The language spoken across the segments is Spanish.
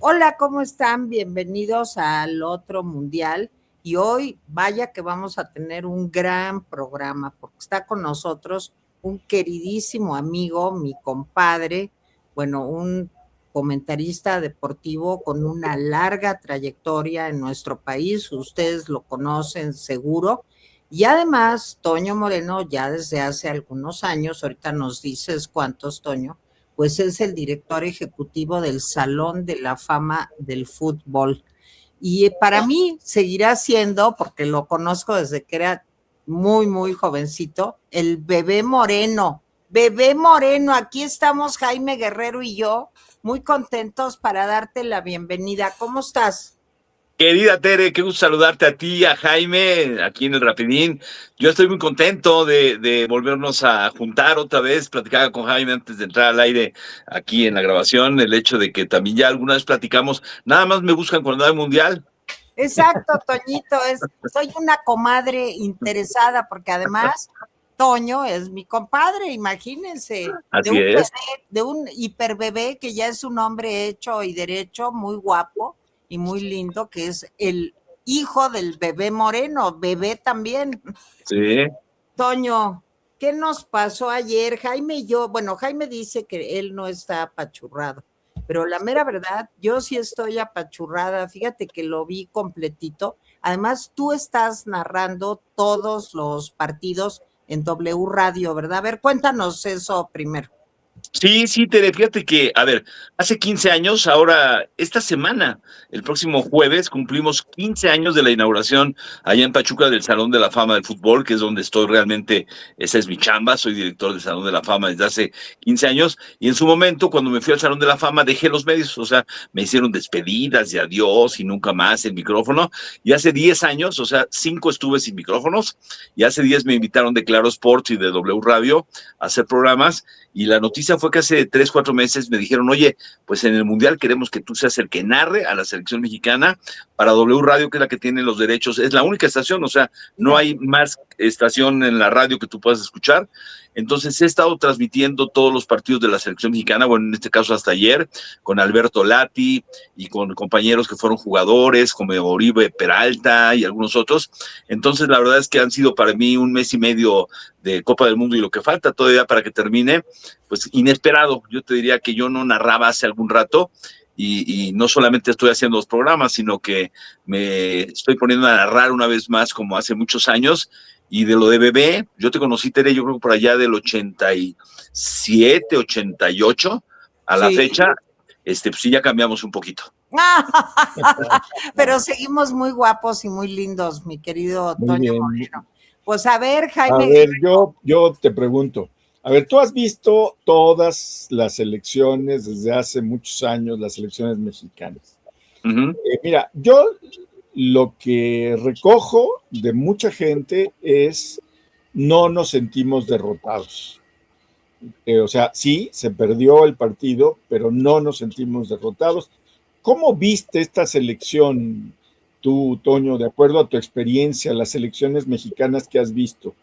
Hola, ¿cómo están? Bienvenidos al otro mundial. Y hoy, vaya que vamos a tener un gran programa, porque está con nosotros un queridísimo amigo, mi compadre, bueno, un comentarista deportivo con una larga trayectoria en nuestro país. Ustedes lo conocen seguro. Y además, Toño Moreno, ya desde hace algunos años, ahorita nos dices cuántos, Toño, pues es el director ejecutivo del Salón de la Fama del Fútbol. Y para mí seguirá siendo, porque lo conozco desde que era muy, muy jovencito, el bebé Moreno. Bebé Moreno, aquí estamos Jaime Guerrero y yo, muy contentos para darte la bienvenida. ¿Cómo estás? Querida Tere, qué gusto saludarte a ti, a Jaime, aquí en el Rapidín. Yo estoy muy contento de volvernos a juntar otra vez. Platicaba con Jaime antes de entrar al aire aquí en la grabación, el hecho de que también ya alguna vez platicamos. Nada más me buscan cuando hay mundial. Exacto, Toñito, soy una comadre interesada, porque además Toño es mi compadre, imagínense, Así es. de un hiper bebé que ya es un hombre hecho y derecho, muy guapo y muy lindo, que es el hijo del bebé Moreno, bebé también. Sí. Toño, ¿qué nos pasó ayer? Jaime y yo, bueno, Jaime dice que él no está apachurrado, pero la mera verdad, yo sí estoy apachurrada. Fíjate que lo vi completito. Además, tú estás narrando todos los partidos en W Radio, ¿verdad? A ver, cuéntanos eso primero. Sí, sí, Tere, fíjate que, a ver, hace 15 años, ahora, esta semana, el próximo jueves, cumplimos 15 años de la inauguración allá en Pachuca del Salón de la Fama del Fútbol, que es donde estoy realmente, esa es mi chamba, soy director del Salón de la Fama desde hace 15 años, y en su momento, cuando me fui al Salón de la Fama, dejé los medios, o sea, me hicieron despedidas y adiós y nunca más el micrófono, y hace 10 años, o sea, 5 estuve sin micrófonos, y hace 10 me invitaron de Claro Sports y de W Radio a hacer programas, y la noticia fue que hace 3, 4 meses me dijeron, oye, pues en el Mundial queremos que tú seas el que narre a la selección mexicana para W Radio, que es la que tiene los derechos, es la única estación, o sea, no hay más estación en la radio que tú puedas escuchar. Entonces he estado transmitiendo todos los partidos de la selección mexicana, bueno, en este caso hasta ayer, con Alberto Lati y con compañeros que fueron jugadores, como Oribe Peralta y algunos otros. Entonces la verdad es que han sido para mí un mes y medio de Copa del Mundo y lo que falta todavía para que termine, pues inesperado. Yo te diría que yo no narraba hace algún rato y no solamente estoy haciendo los programas, sino que me estoy poniendo a narrar una vez más como hace muchos años. Y de lo de bebé, yo te conocí, Tere, yo creo que por allá del 87, 88 a la Sí. fecha, pues sí, ya cambiamos un poquito. Pero seguimos muy guapos y muy lindos, mi querido Muy Toño bien. Moreno. Pues a ver, A Jaime. ver, yo te pregunto, a ver, tú has visto todas las elecciones desde hace muchos años, las elecciones mexicanas. Mira, yo lo que recojo de mucha gente es no nos sentimos derrotados. O sea, sí, se perdió el partido, pero no nos sentimos derrotados. ¿Cómo viste esta selección, tú, Toño, de acuerdo a tu experiencia, las selecciones mexicanas que has visto?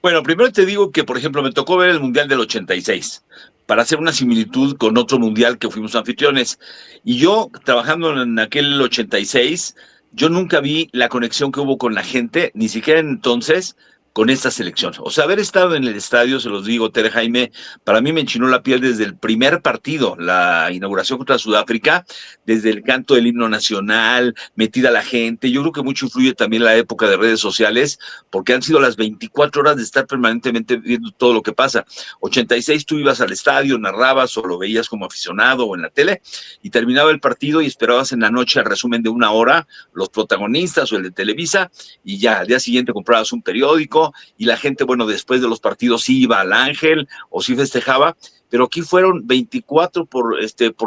Bueno, primero te digo que, por ejemplo, me tocó ver el Mundial del 86 para hacer una similitud con otro Mundial que fuimos anfitriones. Y yo, trabajando en aquel 86, yo nunca vi la conexión que hubo con la gente, ni siquiera entonces, con esta selección. O sea, haber estado en el estadio, se los digo, Tere, Jaime, para mí me enchinó la piel desde el primer partido, la inauguración contra Sudáfrica, desde el canto del himno nacional, metida la gente. Yo creo que mucho influye también la época de redes sociales, porque han sido las 24 horas de estar permanentemente viendo todo lo que pasa. 86 tú ibas al estadio, narrabas o lo veías como aficionado o en la tele, y terminaba el partido y esperabas en la noche el resumen de una hora, los protagonistas o el de Televisa, y ya al día siguiente comprabas un periódico, y la gente, bueno, después de los partidos sí iba al Ángel o sí festejaba, pero aquí fueron 24 por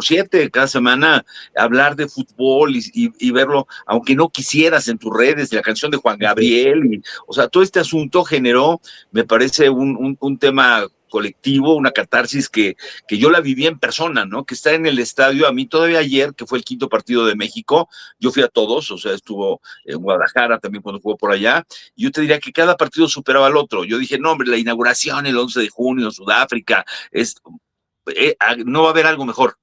7 cada semana hablar de fútbol y verlo, aunque no quisieras en tus redes, la canción de Juan Gabriel, o sea, todo este asunto generó, me parece, un tema colectivo, una catarsis que yo la viví en persona, ¿no? Que estar en el estadio, a mí todavía ayer, que fue el quinto partido de México, yo fui a todos, o sea, estuvo en Guadalajara también cuando jugó por allá, y yo te diría que cada partido superaba al otro. Yo dije, no, hombre, la inauguración el 11 de junio en Sudáfrica, no va a haber algo mejor.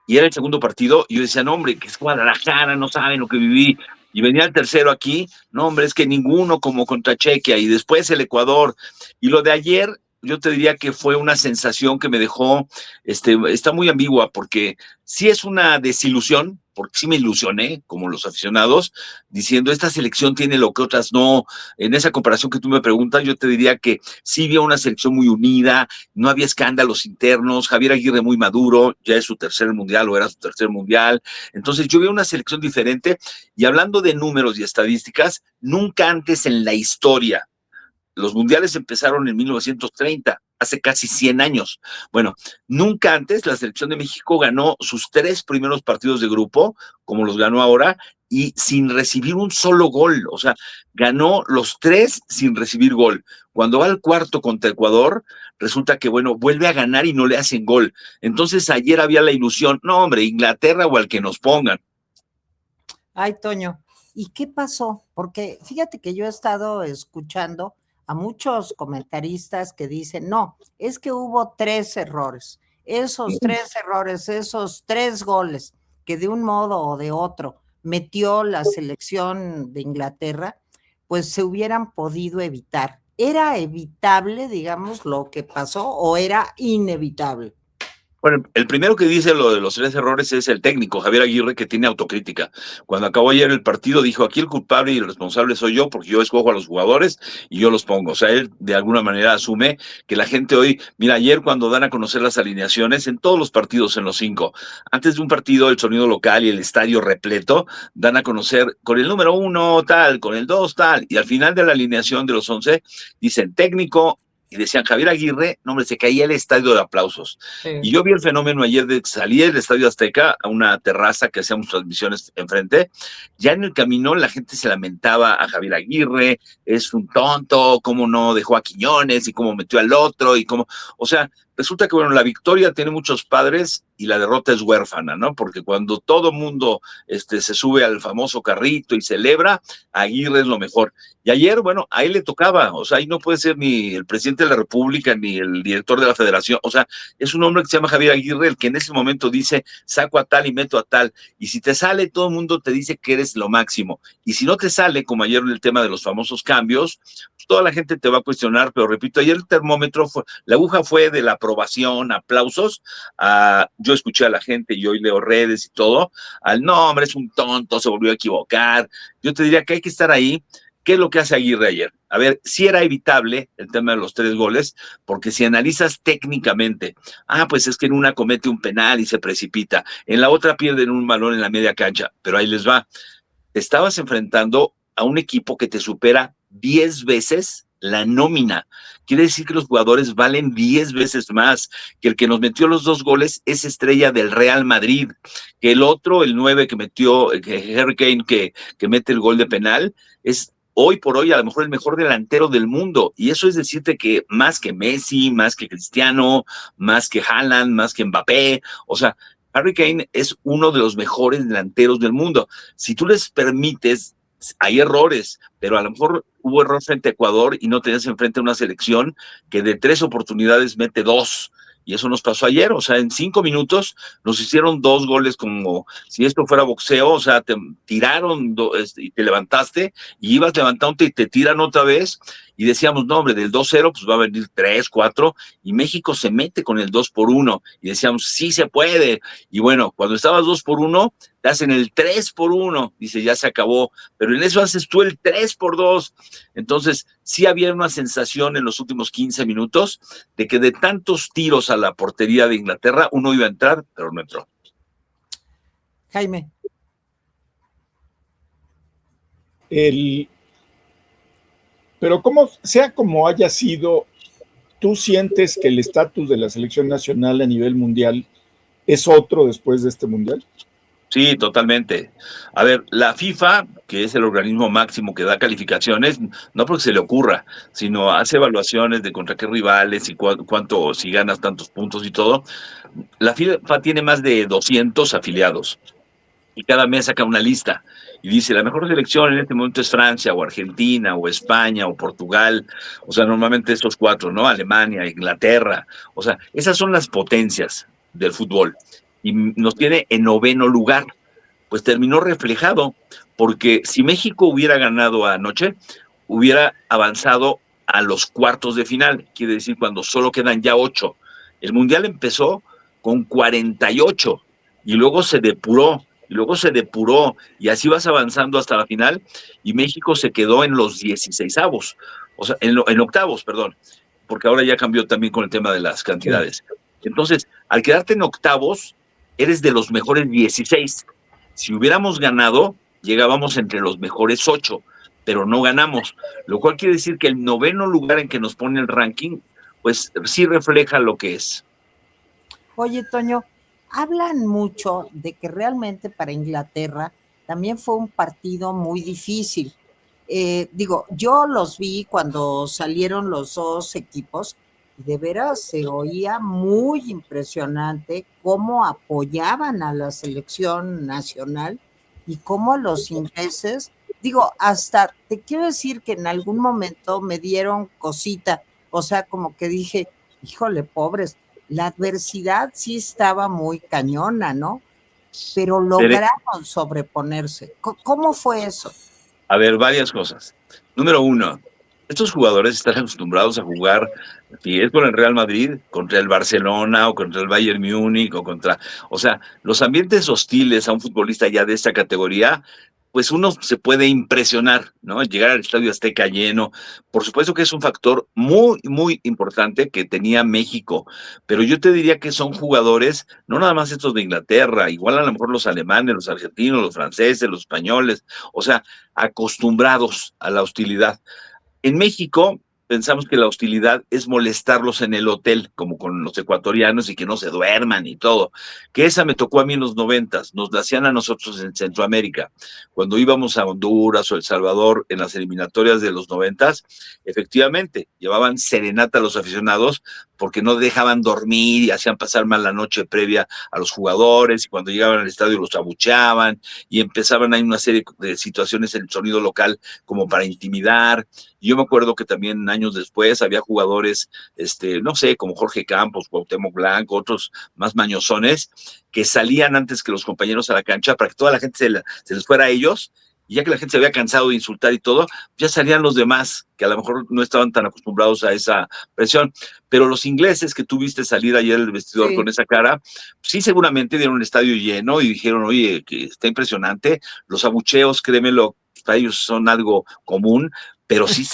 y era el segundo partido, y yo decía, no, hombre, que es Guadalajara, no saben lo que viví. Y venía el tercero aquí, no, hombre, es que ninguno como contra Chequia, y después el Ecuador. Y lo de ayer, yo te diría que fue una sensación que me dejó, está muy ambigua, porque sí es una desilusión, porque sí me ilusioné, como los aficionados, diciendo, esta selección tiene lo que otras no. En esa comparación que tú me preguntas, yo te diría que sí había una selección muy unida, no había escándalos internos, Javier Aguirre muy maduro, ya es su tercer mundial o era su tercer mundial. Entonces yo veo una selección diferente, y hablando de números y estadísticas, nunca antes en la historia, los mundiales empezaron en 1930, hace casi 100 años. Bueno, nunca antes la selección de México ganó sus 3 primeros partidos de grupo, como los ganó ahora, y sin recibir un solo gol. O sea, ganó los 3 sin recibir gol. Cuando va al cuarto contra Ecuador, resulta que, bueno, vuelve a ganar y no le hacen gol. Entonces ayer había la ilusión, no, hombre, Inglaterra o al que nos pongan. Ay, Toño, ¿y qué pasó? Porque fíjate que yo he estado escuchando a muchos comentaristas que dicen, no, es que hubo 3 errores. Esos 3 errores, esos 3 goles que de un modo o de otro metió la selección de Inglaterra, pues se hubieran podido evitar. ¿Era evitable, digamos, lo que pasó o era inevitable? Bueno, el primero que dice lo de los 3 errores es el técnico, Javier Aguirre, que tiene autocrítica. Cuando acabó ayer el partido, dijo, aquí el culpable y el responsable soy yo, porque yo escojo a los jugadores y yo los pongo. O sea, él de alguna manera asume que la gente hoy, mira, ayer cuando dan a conocer las alineaciones, en todos los partidos, en los 5, antes de un partido, el sonido local y el estadio repleto, dan a conocer con el número 1 tal, con el 2 tal, y al final de la alineación de los 11, dicen técnico, y decían Javier Aguirre, no, hombre, se caía el estadio de aplausos. Sí. Y yo vi el fenómeno ayer de salir del Estadio Azteca a una terraza que hacíamos transmisiones enfrente, ya en el camino la gente se lamentaba a Javier Aguirre, es un tonto, cómo no dejó a Quiñones y cómo metió al otro y cómo, o sea, resulta que, bueno, la victoria tiene muchos padres y la derrota es huérfana, ¿no? Porque cuando todo mundo se sube al famoso carrito y celebra, Aguirre es lo mejor. Y ayer, bueno, a él le tocaba, o sea, ahí no puede ser ni el presidente de la República ni el director de la Federación, o sea, es un hombre que se llama Javier Aguirre, el que en ese momento dice, saco a tal y meto a tal, y si te sale, todo el mundo te dice que eres lo máximo, y si no te sale, como ayer en el tema de los famosos cambios, pues toda la gente te va a cuestionar, pero repito, ayer el termómetro, la aguja fue de la aprobación, aplausos, yo escuché a la gente y hoy leo redes y todo, al no, hombre, es un tonto, se volvió a equivocar. Yo te diría que hay que estar ahí. ¿Qué es lo que hace Aguirre ayer? A ver, sí era evitable el tema de los 3 goles, porque si analizas técnicamente, pues es que en una comete un penal y se precipita, en la otra pierden un balón en la media cancha, pero ahí les va. Te estabas enfrentando a un equipo que te supera 10 veces la nómina. Quiere decir que los jugadores valen 10 veces más, que el que nos metió los 2 goles es estrella del Real Madrid, que el otro, el 9 que metió, Harry Kane, que mete el gol de penal, es hoy por hoy a lo mejor el mejor delantero del mundo, y eso es decirte que más que Messi, más que Cristiano, más que Haaland, más que Mbappé, o sea, Harry Kane es uno de los mejores delanteros del mundo. Si tú les permites, hay errores, pero a lo mejor hubo error frente a Ecuador y no tenías enfrente a una selección que de 3 oportunidades mete 2. Y eso nos pasó ayer, o sea, en 5 minutos nos hicieron 2 goles como si esto fuera boxeo, o sea, te tiraron y te levantaste y ibas levantándote y te tiran otra vez y decíamos, no, hombre, del 2-0 pues va a venir 3, 4 y México se mete con el 2-1 y decíamos, sí se puede. Y bueno, cuando estabas 2-1, te hacen el 3-1, dice, ya se acabó, pero en eso haces tú el 3-2. Entonces, sí había una sensación en los últimos 15 minutos de que de tantos tiros a la portería de Inglaterra, uno iba a entrar, pero no entró. Jaime. Pero sea como haya sido, ¿tú sientes que el estatus de la selección nacional a nivel mundial es otro después de este mundial? Sí, totalmente. A ver, la FIFA, que es el organismo máximo que da calificaciones, no porque se le ocurra, sino hace evaluaciones de contra qué rivales y cuánto, si ganas tantos puntos y todo. La FIFA tiene más de 200 afiliados y cada mes saca una lista y dice, la mejor selección en este momento es Francia o Argentina o España o Portugal, o sea, normalmente estos 4, ¿no? Alemania, Inglaterra, o sea, esas son las potencias del fútbol. y nos tiene en 9º lugar. Pues terminó reflejado, porque si México hubiera ganado anoche, hubiera avanzado a los cuartos de final, quiere decir cuando solo quedan ya 8. El Mundial empezó con 48 y luego se depuró, y así vas avanzando hasta la final, y México se quedó en los 16avos, o sea, en octavos, perdón, porque ahora ya cambió también con el tema de las cantidades. Entonces, al quedarte en octavos, eres de los mejores 16. Si hubiéramos ganado, llegábamos entre los mejores 8, pero no ganamos, lo cual quiere decir que el 9º lugar en que nos pone el ranking, pues sí refleja lo que es. Oye, Toño, hablan mucho de que realmente para Inglaterra también fue un partido muy difícil. Digo, yo los vi cuando salieron los dos equipos y de veras se oía muy impresionante cómo apoyaban a la selección nacional y cómo los ingleses, digo, hasta te quiero decir que en algún momento me dieron cosita, o sea, como que dije, híjole, pobres, la adversidad sí estaba muy cañona, ¿no? Pero lograron sobreponerse. ¿Cómo fue eso? A ver, varias cosas. Número 1, estos jugadores están acostumbrados a jugar, si es con el Real Madrid, contra el Barcelona o contra el Bayern Múnich o sea, los ambientes hostiles a un futbolista ya de esta categoría, pues uno se puede impresionar, ¿no? Llegar al Estadio Azteca lleno, por supuesto que es un factor muy, muy importante que tenía México, pero yo te diría que son jugadores, no nada más estos de Inglaterra, igual a lo mejor los alemanes, los argentinos, los franceses, los españoles, o sea, acostumbrados a la hostilidad. En México pensamos que la hostilidad es molestarlos en el hotel, como con los ecuatorianos, y que no se duerman y todo. Que esa me tocó a mí en los 90s, nos la hacían a nosotros en Centroamérica. Cuando íbamos a Honduras o El Salvador en las eliminatorias de los 90s, efectivamente, llevaban serenata a los aficionados porque no dejaban dormir y hacían pasar mal la noche previa a los jugadores, y cuando llegaban al estadio los abucheaban, y empezaban ahí una serie de situaciones en el sonido local como para intimidar. Y yo me acuerdo que también años después había jugadores, no sé, como Jorge Campos, Cuauhtémoc Blanco, otros más mañosones, que salían antes que los compañeros a la cancha para que toda la gente se les fuera a ellos, y ya que la gente se había cansado de insultar y todo, ya salían los demás, que a lo mejor no estaban tan acostumbrados a esa presión. Pero los ingleses que tuviste salir ayer del vestidor con esa cara, sí seguramente dieron un estadio lleno y dijeron, oye, que está impresionante, los abucheos, créemelo, para ellos son algo común, pero sí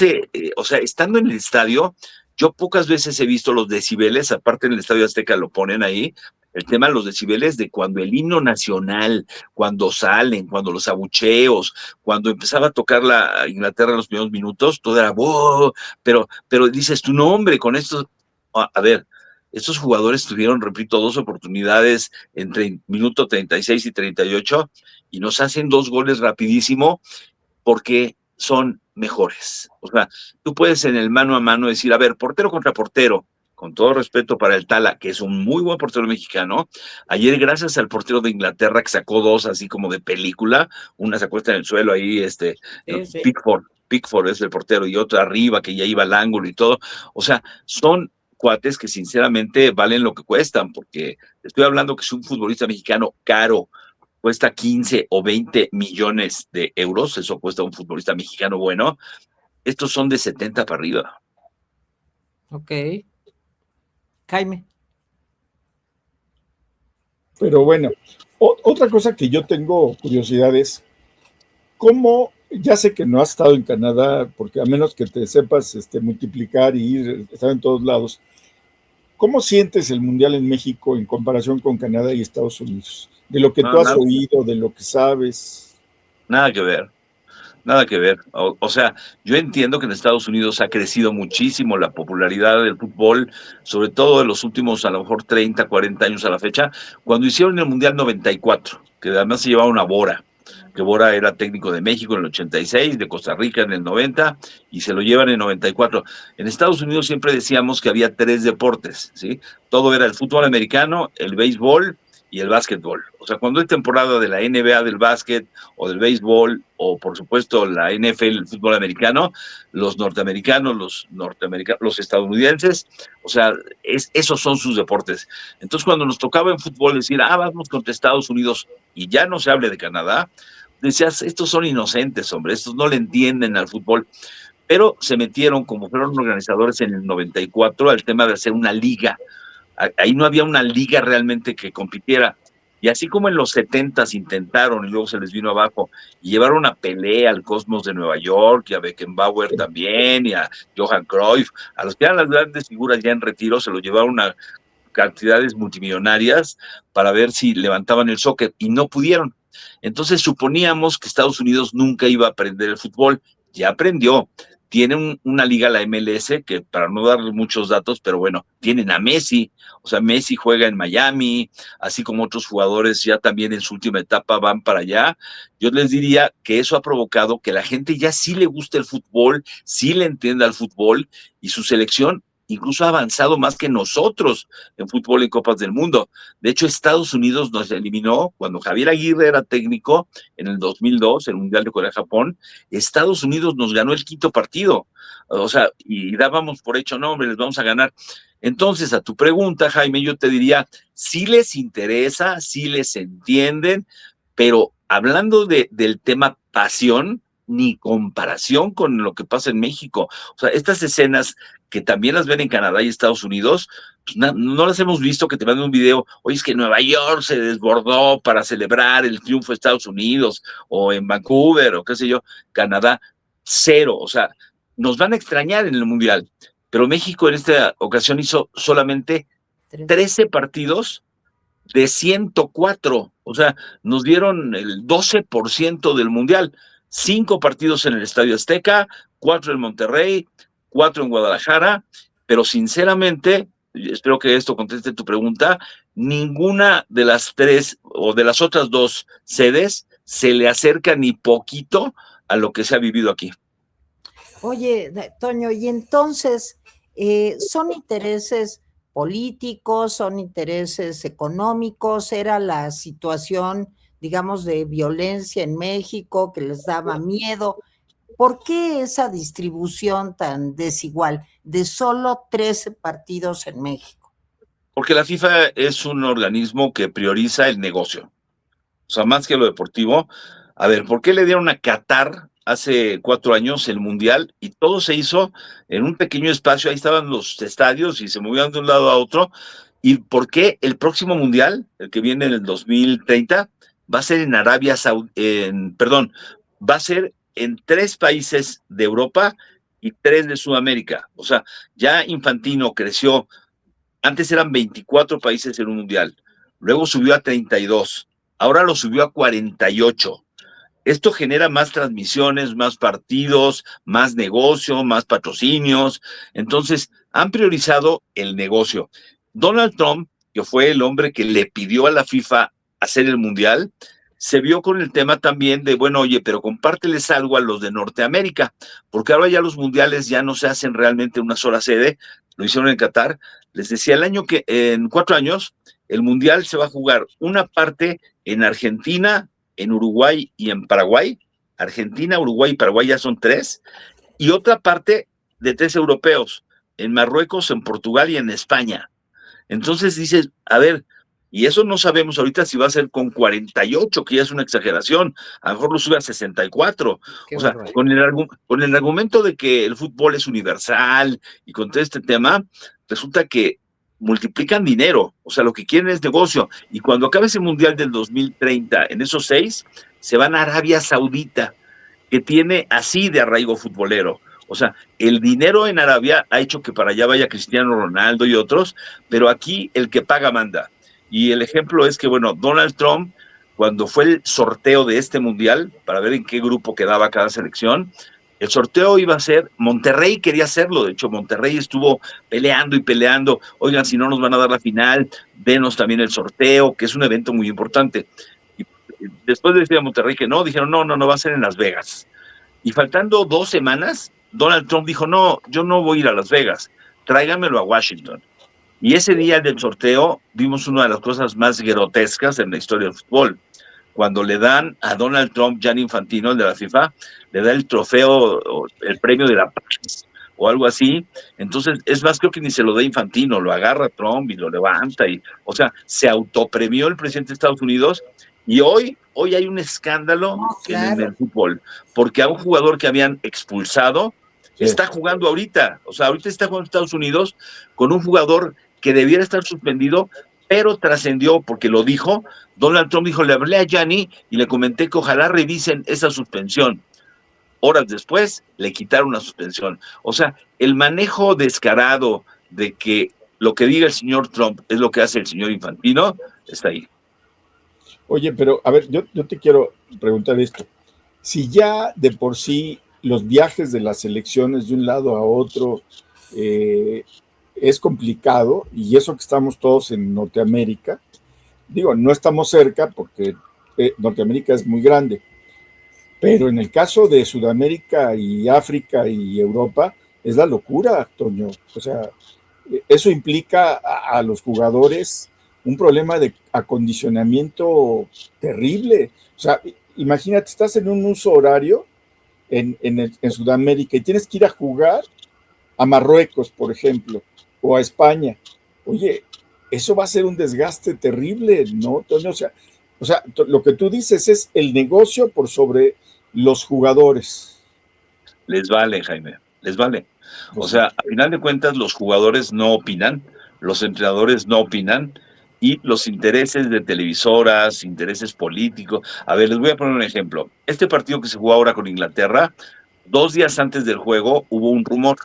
o sea, estando en el estadio, yo pocas veces he visto los decibeles, aparte en el Estadio Azteca lo ponen ahí, el tema de los decibeles de cuando el himno nacional, cuando salen, cuando los abucheos, cuando empezaba a tocar la Inglaterra en los primeros minutos, todo era ¡wow! Pero dices, tu nombre con estos, a ver, estos jugadores tuvieron, repito, 2 oportunidades entre minuto 36 y 38 y nos hacen 2 goles rapidísimo porque son mejores. O sea, tú puedes en el mano a mano decir, a ver, portero contra portero, con todo respeto para el Tala, que es un muy buen portero mexicano. Ayer, gracias al portero de Inglaterra, que sacó 2 así como de película, una se acuesta en el suelo ahí, Pickford es el portero, y otra arriba, que ya iba al ángulo y todo. O sea, son cuates que sinceramente valen lo que cuestan, porque estoy hablando que es un futbolista mexicano caro, cuesta 15 o 20 millones de euros, eso cuesta un futbolista mexicano bueno. Estos son de 70 para arriba. Ok. Jaime. Pero bueno, otra cosa que yo tengo curiosidad es, ¿cómo? Ya sé que no has estado en Canadá, porque a menos que te sepas multiplicar y estar en todos lados, ¿cómo sientes el Mundial en México en comparación con Canadá y Estados Unidos? De lo que tú has oído, de lo que sabes. Nada que ver. Nada que ver. O sea, yo entiendo que en Estados Unidos ha crecido muchísimo la popularidad del fútbol, sobre todo en los últimos, a lo mejor 30, 40 años a la fecha, cuando hicieron el Mundial 94, que además se llevaron a Bora, que Bora era técnico de México en el 86, de Costa Rica en el 90, y se lo llevan en el 94. En Estados Unidos siempre decíamos que había 3 deportes, ¿sí? Todo era el fútbol americano, el béisbol y el básquetbol. O sea, cuando hay temporada de la NBA del básquet o del béisbol o por supuesto la NFL, el fútbol americano, los norteamericanos, los estadounidenses, o sea, esos son sus deportes. Entonces cuando nos tocaba en fútbol decir, vamos contra Estados Unidos y ya no se hable de Canadá, decías, estos son inocentes, hombre, estos no le entienden al fútbol. Pero se metieron, como fueron organizadores en el 94, al tema de hacer una liga. Ahí no había una liga realmente que compitiera. Y así como en los 70s intentaron y luego se les vino abajo y llevaron a Pelé al Cosmos de Nueva York y a Beckenbauer también y a Johan Cruyff, a los que eran las grandes figuras ya en retiro, se los llevaron a cantidades multimillonarias para ver si levantaban el soccer y no pudieron. Entonces suponíamos que Estados Unidos nunca iba a aprender el fútbol. Ya aprendió. Tienen una liga, la MLS, que para no dar muchos datos, pero bueno, tienen a Messi, o sea, Messi juega en Miami, así como otros jugadores ya también en su última etapa van para allá. Yo les diría que eso ha provocado que la gente ya sí le guste el fútbol, sí le entienda el fútbol, y su selección incluso ha avanzado más que nosotros en fútbol y Copas del Mundo. De hecho, Estados Unidos nos eliminó cuando Javier Aguirre era técnico en el 2002, el Mundial de Corea-Japón. Estados Unidos nos ganó el quinto partido, o sea, y dábamos por hecho, no, hombre, les vamos a ganar. Entonces, a tu pregunta, Jaime, yo te diría, sí les interesa, sí les entienden, pero hablando del tema pasión, ni comparación con lo que pasa en México. O sea, estas escenas que también las ven en Canadá y Estados Unidos, pues no las hemos visto que te manden un video, oye, es que Nueva York se desbordó para celebrar el triunfo de Estados Unidos, o en Vancouver, o qué sé yo, Canadá, cero. O sea, nos van a extrañar en el Mundial, pero México en esta ocasión hizo solamente 13 partidos de 104, o sea, nos dieron el 12% del Mundial. 5 partidos en el Estadio Azteca, 4 en Monterrey, 4 en Guadalajara, pero sinceramente, espero que esto conteste tu pregunta, ninguna de las 3 o de las otras 2 sedes se le acerca ni poquito a lo que se ha vivido aquí. Oye, Toño, y entonces, ¿son intereses políticos, son intereses económicos? ¿Era la situación, digamos, de violencia en México que les daba miedo? ¿Por qué esa distribución tan desigual de solo 13 partidos en México? Porque la FIFA es un organismo que prioriza el negocio. O sea, más que lo deportivo. A ver, ¿por qué le dieron a Qatar hace 4 años el Mundial? Y todo se hizo en un pequeño espacio, ahí estaban los estadios y se movían de un lado a otro. ¿Y por qué el próximo Mundial, el que viene en el 2030, va a ser en Arabia Saudí, va a ser en 3 países de Europa y 3 de Sudamérica? O sea, ya Infantino creció, antes eran 24 países en un Mundial, luego subió a 32, ahora lo subió a 48. Esto genera más transmisiones, más partidos, más negocio, más patrocinios. Entonces, han priorizado el negocio. Donald Trump, que fue el hombre que le pidió a la FIFA hacer el Mundial, se vio con el tema también de, bueno, oye, pero compárteles algo a los de Norteamérica, porque ahora ya los mundiales ya no se hacen realmente en una sola sede, lo hicieron en Qatar. Les decía, en 4 años, el Mundial se va a jugar una parte en Argentina, en Uruguay y en Paraguay. Argentina, Uruguay y Paraguay ya son 3, y otra parte de 3 europeos, en Marruecos, en Portugal y en España. Entonces dices, a ver, y eso no sabemos ahorita si va a ser con 48, que ya es una exageración, a lo mejor lo sube a 64. Qué o sea, barbaridad. con el argumento de que el fútbol es universal y con todo este tema, resulta que multiplican dinero, o sea, lo que quieren es negocio, y cuando acabe ese Mundial del 2030, en esos 6, se van a Arabia Saudita, que tiene así de arraigo futbolero. O sea, el dinero en Arabia ha hecho que para allá vaya Cristiano Ronaldo y otros, pero aquí el que paga manda. Y el ejemplo es que, bueno, Donald Trump, cuando fue el sorteo de este Mundial, para ver en qué grupo quedaba cada selección, el sorteo iba a ser, Monterrey quería hacerlo, de hecho Monterrey estuvo peleando y peleando, oigan, si no nos van a dar la final, denos también el sorteo, que es un evento muy importante. Y después decía Monterrey que no, dijeron, no, va a ser en Las Vegas. Y faltando 2 semanas, Donald Trump dijo, no, yo no voy a ir a Las Vegas, tráiganmelo a Washington. Y ese día del sorteo vimos una de las cosas más grotescas en la historia del fútbol. Cuando le dan a Donald Trump, Gianni Infantino, el de la FIFA, le da el trofeo, el premio de la paz o algo así. Entonces, es más, creo que ni se lo da Infantino, lo agarra Trump y lo levanta. O sea, se autopremió el presidente de Estados Unidos. Y hoy hay un escándalo en el fútbol, porque a un jugador que habían expulsado está jugando ahorita. O sea, ahorita está jugando en Estados Unidos con un jugador que debiera estar suspendido, pero trascendió porque lo dijo. Donald Trump dijo, le hablé a Gianni y le comenté que ojalá revisen esa suspensión. Horas después le quitaron la suspensión. O sea, el manejo descarado de que lo que diga el señor Trump es lo que hace el señor Infantino, está ahí. Oye, pero a ver, yo te quiero preguntar esto. Si ya de por sí los viajes de las elecciones de un lado a otro es complicado, y eso que estamos todos en Norteamérica, digo, no estamos cerca porque Norteamérica es muy grande, pero en el caso de Sudamérica y África y Europa, es la locura, Toño. O sea, eso implica a los jugadores un problema de acondicionamiento terrible. O sea, imagínate, estás en un uso horario en Sudamérica y tienes que ir a jugar a Marruecos, por ejemplo, o a España. Oye, eso va a ser un desgaste terrible, ¿no, Toño? O sea, lo que tú dices es el negocio por sobre los jugadores. Les vale, Jaime, les vale. O sea, a final de cuentas, los jugadores no opinan, los entrenadores no opinan, y los intereses de televisoras, intereses políticos. A ver, les voy a poner un ejemplo. Este partido que se jugó ahora con Inglaterra, 2 días antes del juego hubo un rumor.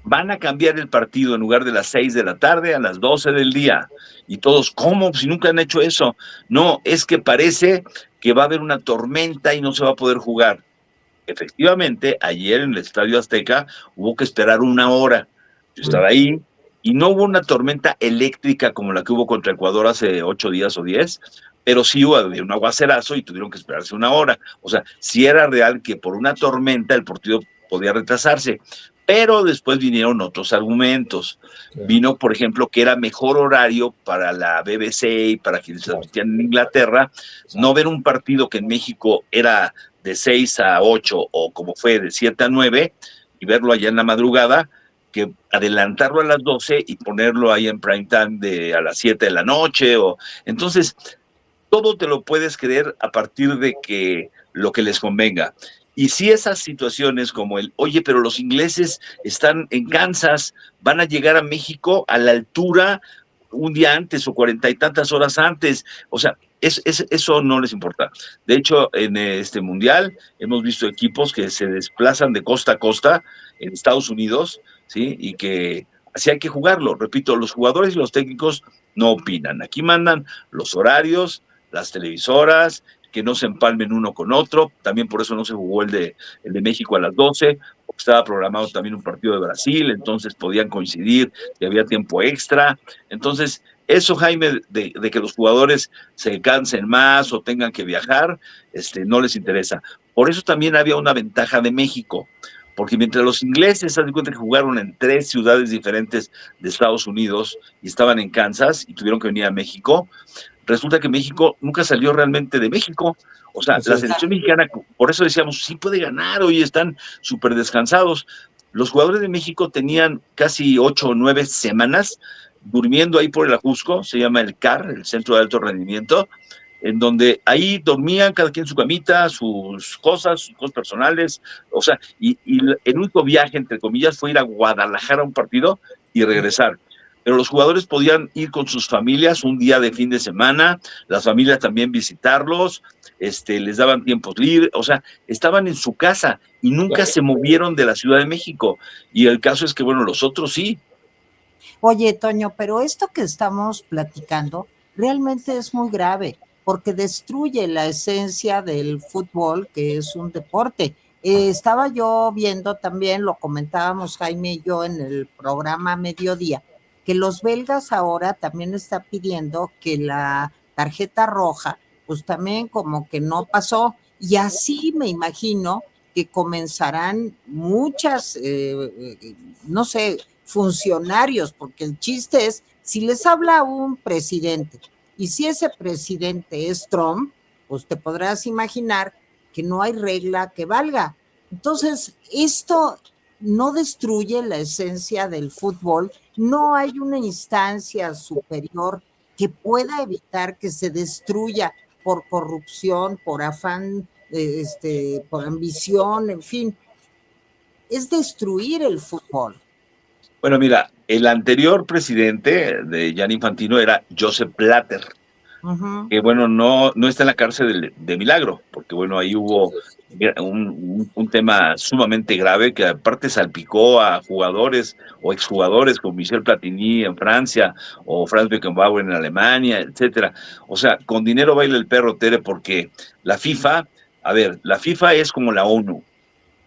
Van a cambiar el partido en lugar de las 6 de la tarde a las 12 del día. Y todos, ¿cómo? Si nunca han hecho eso. No, es que parece que va a haber una tormenta y no se va a poder jugar. Efectivamente, ayer en el Estadio Azteca hubo que esperar 1 hora. Yo estaba ahí y no hubo una tormenta eléctrica como la que hubo contra Ecuador hace 8 días o 10, pero sí hubo un aguacerazo y tuvieron que esperarse 1 hora. O sea, sí era real que por una tormenta el partido podía retrasarse, pero después vinieron otros argumentos. Sí. Vino, por ejemplo, que era mejor horario para la BBC y para quienes transmitían en Inglaterra, no ver un partido que en México era de 6 a 8 o como fue de 7 a 9 y verlo allá en la madrugada, que adelantarlo a las 12 y ponerlo ahí en prime time a las 7 de la noche. Entonces, todo te lo puedes creer a partir de que lo que les convenga. Y si esas situaciones como oye, pero los ingleses están en Kansas, van a llegar a México a la altura un día antes o 40 y tantas horas antes, o sea, eso no les importa. De hecho, en este mundial hemos visto equipos que se desplazan de costa a costa en Estados Unidos, ¿sí? Y que así hay que jugarlo. Repito, los jugadores y los técnicos no opinan. Aquí mandan los horarios, las televisoras, que no se empalmen uno con otro. También por eso no se jugó el de México a las 12, porque estaba programado también un partido de Brasil, entonces podían coincidir y había tiempo extra. Entonces, eso, Jaime, de que los jugadores se cansen más o tengan que viajar, no les interesa. Por eso también había una ventaja de México, porque mientras los ingleses se dan cuenta que jugaron en 3 ciudades diferentes de Estados Unidos y estaban en Kansas y tuvieron que venir a México, resulta que México nunca salió realmente de México. O sea, la selección mexicana, por eso decíamos, sí puede ganar, hoy están súper descansados. Los jugadores de México tenían casi 8 o 9 semanas durmiendo ahí por el Ajusco, se llama el CAR, el Centro de Alto Rendimiento, en donde ahí dormían cada quien en su camita, sus cosas personales, o sea, y el único viaje, entre comillas, fue ir a Guadalajara a un partido y regresar. Pero los jugadores podían ir con sus familias un día de fin de semana, las familias también visitarlos, les daban tiempos libres, o sea, estaban en su casa y nunca se movieron de la Ciudad de México. Y el caso es que, bueno, los otros sí. Oye, Toño, pero esto que estamos platicando realmente es muy grave, porque destruye la esencia del fútbol, que es un deporte. Estaba yo viendo también, lo comentábamos Jaime y yo en el programa Mediodía, que los belgas ahora también están pidiendo que la tarjeta roja, pues también como que no pasó, y así me imagino que comenzarán muchas, no sé, funcionarios, porque el chiste es, si les habla un presidente, y si ese presidente es Trump, pues te podrás imaginar que no hay regla que valga. Entonces, esto no destruye la esencia del fútbol, no hay una instancia superior que pueda evitar que se destruya por corrupción, por afán, por ambición, en fin, es destruir el fútbol. Bueno, mira, el anterior presidente de Gianni Infantino era Joseph Blatter, que bueno, no está en la cárcel de milagro, porque bueno, ahí hubo un tema sumamente grave que aparte salpicó a jugadores o exjugadores como Michel Platini en Francia o Franz Beckenbauer en Alemania, etcétera. O sea, con dinero baila el perro, Tere, porque la FIFA es como la ONU,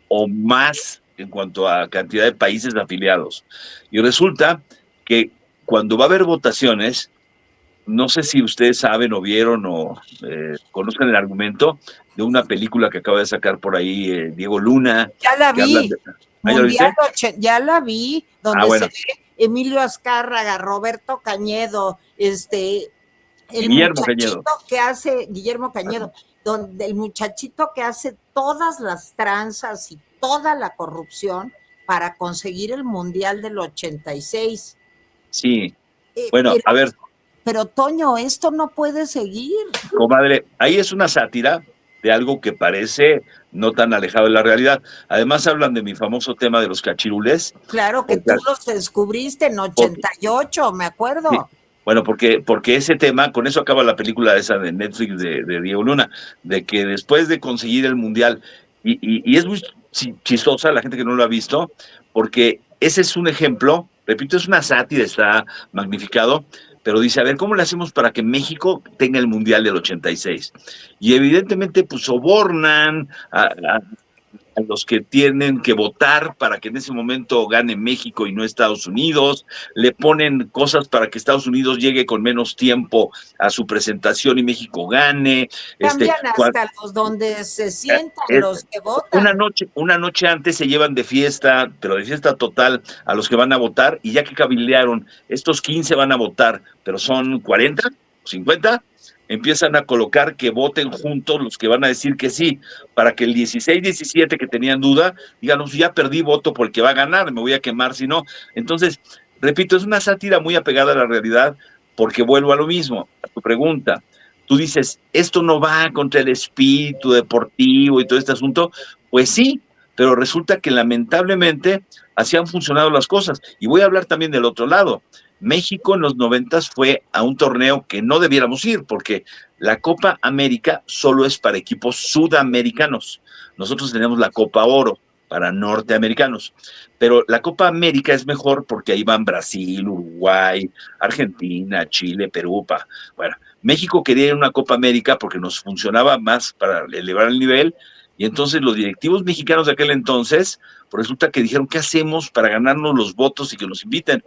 o más en cuanto a cantidad de países afiliados. Y resulta que cuando va a haber votaciones, no sé si ustedes saben o vieron o conozcan el argumento de una película que acaba de sacar por ahí Diego Luna. Ya la vi, ya la vi, donde bueno. se ve Emilio Azcárraga, Roberto Cañedo, Guillermo Cañedo. Que hace, Guillermo Cañedo, donde el muchachito que hace todas las tranzas y toda la corrupción para conseguir el Mundial del 86. Sí, bueno, a ver. Pero Toño, esto no puede seguir. Comadre, ahí es una sátira de algo que parece no tan alejado de la realidad. Además hablan de mi famoso tema de los cachirules. Claro que tú los descubriste en 88, me acuerdo. Sí. Bueno, porque ese tema, con eso acaba la película esa de Netflix de Diego Luna, de que después de conseguir el Mundial, y es muy chistosa la gente que no lo ha visto, porque ese es un ejemplo, repito, es una sátira, está magnificado, pero dice, a ver, ¿cómo le hacemos para que México tenga el Mundial del 86? Y evidentemente, pues, sobornan a los que tienen que votar para que en ese momento gane México y no Estados Unidos, le ponen cosas para que Estados Unidos llegue con menos tiempo a su presentación y México gane. Cambian hasta los donde se sientan los que votan. Una noche antes se llevan de fiesta, pero de fiesta total, a los que van a votar, y ya que cabildearon, estos 15 van a votar, pero son 40, 50, empiezan a colocar que voten juntos los que van a decir que sí, para que el 16, 17 que tenían duda, digan, ya perdí voto por el que va a ganar, me voy a quemar si no. Entonces, repito, es una sátira muy apegada a la realidad, porque vuelvo a lo mismo, a tu pregunta. Tú dices, esto no va contra el espíritu deportivo y todo este asunto. Pues sí, pero resulta que lamentablemente así han funcionado las cosas. Y voy a hablar también del otro lado. México en los 90 fue a un torneo que no debiéramos ir, porque la Copa América solo es para equipos sudamericanos. Nosotros tenemos la Copa Oro para norteamericanos, pero la Copa América es mejor porque ahí van Brasil, Uruguay, Argentina, Chile, Perú. Bueno, México quería ir a una Copa América porque nos funcionaba más para elevar el nivel, y entonces los directivos mexicanos de aquel entonces, pues resulta que dijeron, ¿qué hacemos para ganarnos los votos y que nos inviten?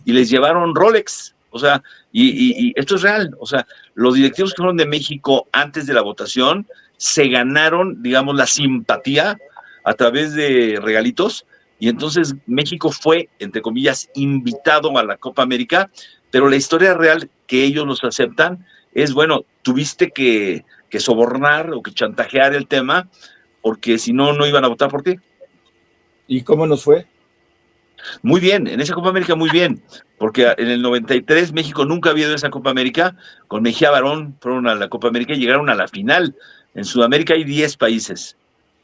Y les llevaron Rolex, o sea, y esto es real, o sea, los directivos que fueron de México antes de la votación se ganaron, digamos, la simpatía a través de regalitos, y entonces México fue, entre comillas, invitado a la Copa América, pero la historia real que ellos los aceptan es, bueno, tuviste que sobornar o que chantajear el tema, porque si no, no iban a votar por ti. ¿Y cómo nos fue? Muy bien, en esa Copa América muy bien, porque en el 93 México nunca había ido a esa Copa América, con Mejía Barón fueron a la Copa América y llegaron a la final. En Sudamérica hay 10 países,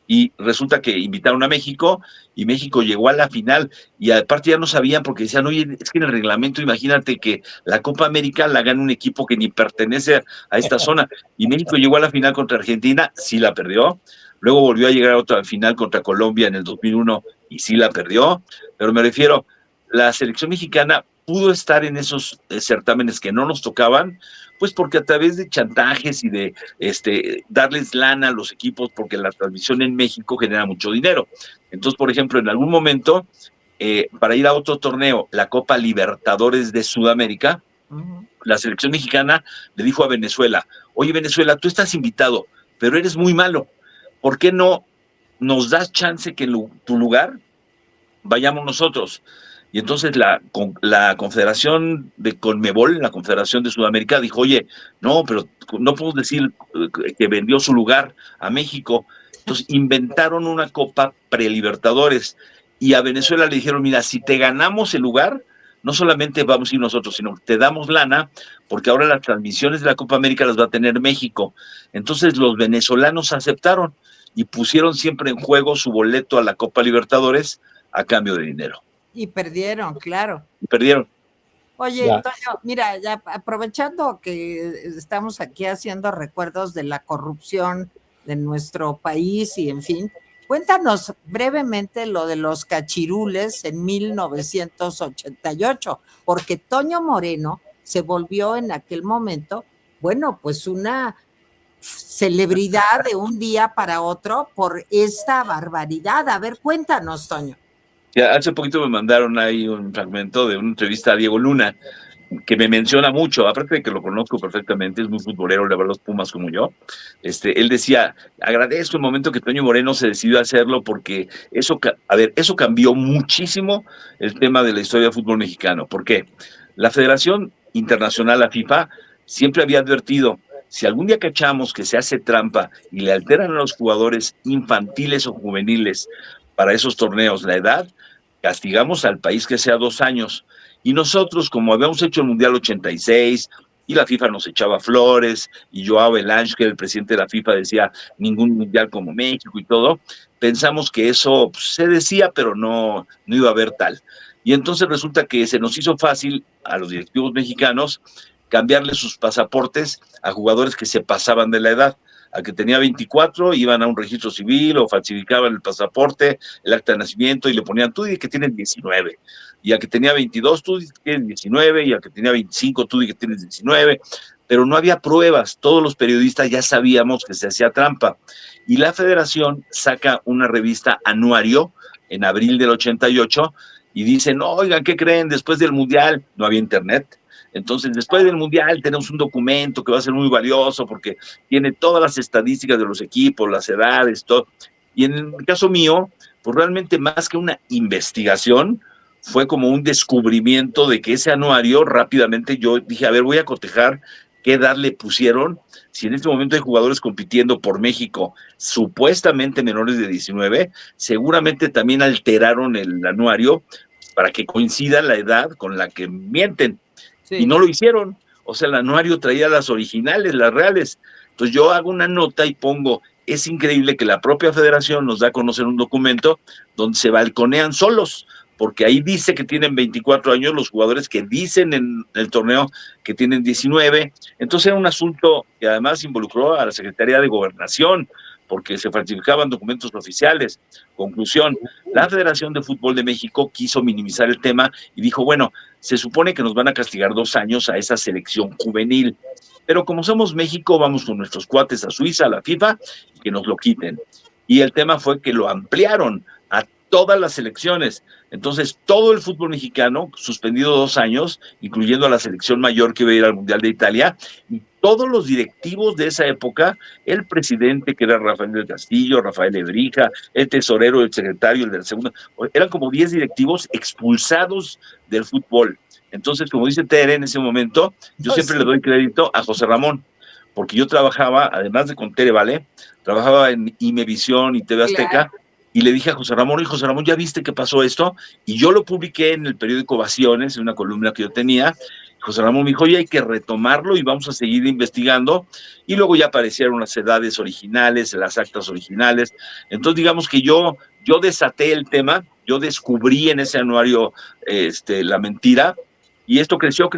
y resulta que invitaron a México, y México llegó a la final, y aparte ya no sabían, porque decían, oye, es que en el reglamento, imagínate que la Copa América la gana un equipo que ni pertenece a esta zona, y México llegó a la final contra Argentina, sí la perdió, luego volvió a llegar a otra final contra Colombia en el 2001, y sí la perdió, pero me refiero, la selección mexicana pudo estar en esos certámenes que no nos tocaban, pues porque a través de chantajes y de darles lana a los equipos, porque la transmisión en México genera mucho dinero. Entonces, por ejemplo, en algún momento, para ir a otro torneo, la Copa Libertadores de Sudamérica, la selección mexicana le dijo a Venezuela, oye Venezuela, tú estás invitado, pero eres muy malo, ¿por qué no nos das chance que en tu lugar vayamos nosotros? Y entonces la Confederación de Conmebol, la Confederación de Sudamérica, dijo, oye, no, pero no podemos decir que vendió su lugar a México. Entonces inventaron una Copa Prelibertadores y a Venezuela le dijeron, mira, si te ganamos el lugar, no solamente vamos a ir nosotros, sino te damos lana, porque ahora las transmisiones de la Copa América las va a tener México. Entonces los venezolanos aceptaron y pusieron siempre en juego su boleto a la Copa Libertadores a cambio de dinero. Y perdieron, claro. Y perdieron. Oye, Toño, mira, ya aprovechando que estamos aquí haciendo recuerdos de la corrupción de nuestro país y en fin, cuéntanos brevemente lo de los cachirules en 1988, porque Toño Moreno se volvió en aquel momento, bueno, pues una celebridad de un día para otro por esta barbaridad. A ver, cuéntanos, Toño. Ya, hace poquito me mandaron ahí un fragmento de una entrevista a Diego Luna, que me menciona mucho, aparte de que lo conozco perfectamente, es muy futbolero, le va a los Pumas como yo. Él decía, agradezco el momento que Toño Moreno se decidió a hacerlo porque eso cambió muchísimo el tema de la historia del fútbol mexicano. ¿Por qué? La Federación Internacional, la FIFA, siempre había advertido, si algún día cachamos que se hace trampa y le alteran a los jugadores infantiles o juveniles para esos torneos la edad, castigamos al país que sea 2 años. Y nosotros, como habíamos hecho el Mundial 86, y la FIFA nos echaba flores, y Joao Belange, que era el presidente de la FIFA, decía ningún Mundial como México y todo, pensamos que eso se decía, pero no iba a haber tal. Y entonces resulta que se nos hizo fácil a los directivos mexicanos cambiarle sus pasaportes a jugadores que se pasaban de la edad. A que tenía 24, iban a un registro civil o falsificaban el pasaporte, el acta de nacimiento y le ponían, tú di que tienes 19. Y a que tenía 22, tú di que tienes 19. Y a que tenía 25, tú di que tienes 19. Pero no había pruebas. Todos los periodistas ya sabíamos que se hacía trampa. Y la Federación saca una revista anuario en abril del 88 y dicen, oigan, ¿qué creen? Después del Mundial no había internet. Entonces, después del Mundial tenemos un documento que va a ser muy valioso porque tiene todas las estadísticas de los equipos, las edades, todo. Y en el caso mío, pues realmente más que una investigación, fue como un descubrimiento de que ese anuario rápidamente yo dije, a ver, voy a cotejar qué edad le pusieron. Si en este momento hay jugadores compitiendo por México, supuestamente menores de 19, seguramente también alteraron el anuario para que coincida la edad con la que mienten. Sí. Y no lo hicieron, o sea, el anuario traía las originales, las reales. Entonces yo hago una nota y pongo, es increíble que la propia federación nos da a conocer un documento donde se balconean solos, porque ahí dice que tienen 24 años los jugadores que dicen en el torneo que tienen 19. Entonces era un asunto que además involucró a la Secretaría de Gobernación, porque se falsificaban documentos oficiales. Conclusión, la Federación de Fútbol de México quiso minimizar el tema y dijo, bueno, se supone que nos van a castigar 2 años a esa selección juvenil, pero como somos México, vamos con nuestros cuates a Suiza, a la FIFA, y que nos lo quiten. Y el tema fue que lo ampliaron a todas las selecciones. Entonces, todo el fútbol mexicano, suspendido 2 años, incluyendo a la selección mayor que iba a ir al Mundial de Italia, y todos los directivos de esa época, el presidente, que era Rafael del Castillo, Rafael Lebrija, el tesorero, el secretario, el del segundo, eran como 10 directivos expulsados del fútbol. Entonces, como dice Tere en ese momento, yo siempre le doy crédito a José Ramón, porque yo trabajaba, además de con Tere, ¿vale? Trabajaba en Imevisión y TV Azteca, claro. Y le dije a José Ramón, José Ramón, ¿ya viste que pasó esto? Y yo lo publiqué en el periódico Ovaciones, en una columna que yo tenía. José Ramón me dijo, oye, hay que retomarlo y vamos a seguir investigando. Y luego ya aparecieron las edades originales, las actas originales. Entonces, digamos que yo desaté el tema, yo descubrí en ese anuario la mentira, y esto creció,